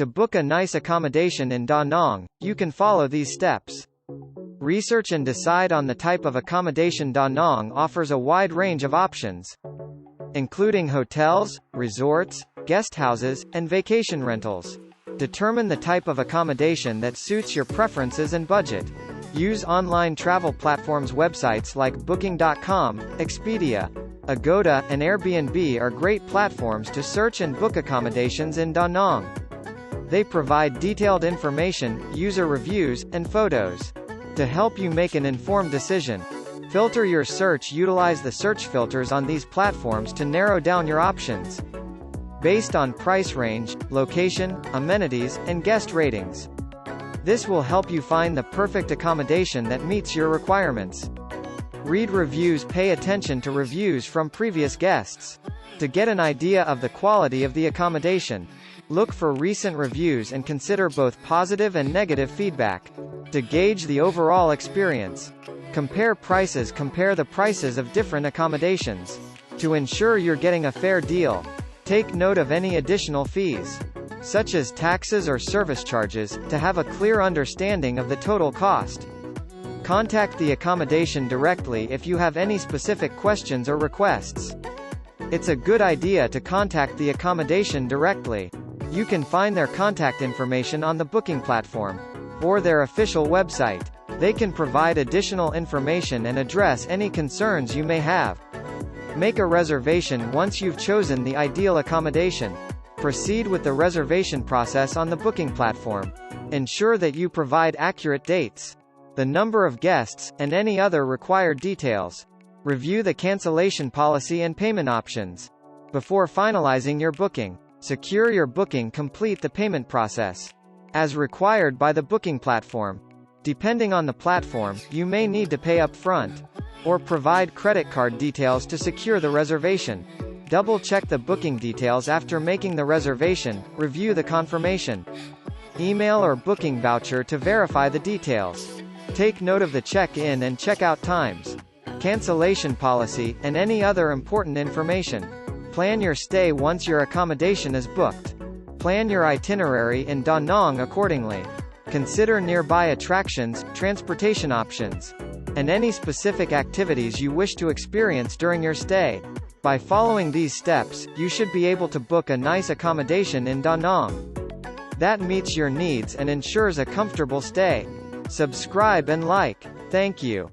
To book a nice accommodation in Da Nang, you can follow these steps. Research and decide on the type of accommodation. Da Nang offers a wide range of options, including hotels, resorts, guest houses, and vacation rentals. Determine the type of accommodation that suits your preferences and budget. Use online travel platforms. Websites like Booking.com, Expedia, Agoda, and Airbnb are great platforms to search and book accommodations in Da Nang. They provide detailed information, user reviews, and photos to help you make an informed decision. Filter your search. Utilize the search filters on these platforms to narrow down your options based on price range, location, amenities, and guest ratings. This will help you find the perfect accommodation that meets your requirements. Read reviews. Pay attention to reviews from previous guests to get an idea of the quality of the accommodation. Look for recent reviews and consider both positive and negative feedback to gauge the overall experience. Compare prices. Compare the prices of different accommodations to ensure you're getting a fair deal. Take note of any additional fees, such as taxes or service charges, to have a clear understanding of the total cost. Contact the accommodation directly if you have any specific questions or requests. It's a good idea to contact the accommodation directly. You can find their contact information on the booking platform or their official website. They can provide additional information and address any concerns you may have. Make a reservation once you've chosen the ideal accommodation. Proceed with the reservation process on the booking platform. Ensure that you provide accurate dates, the number of guests, and any other required details. Review the cancellation policy and payment options before finalizing your booking. Secure your booking. Complete the payment process as required by the booking platform. Depending on the platform, you may need to pay up front or provide credit card details to secure the reservation. Double-check the booking details after making the reservation. Review the confirmation email or booking voucher to verify the details. Take note of the check-in and check-out times, cancellation policy, and any other important information. Plan your stay once your accommodation is booked. Plan your itinerary in Da Nang accordingly. Consider nearby attractions, transportation options, and any specific activities you wish to experience during your stay. By following these steps, you should be able to book a nice accommodation in Da Nang that meets your needs and ensures a comfortable stay. Subscribe and like. Thank you.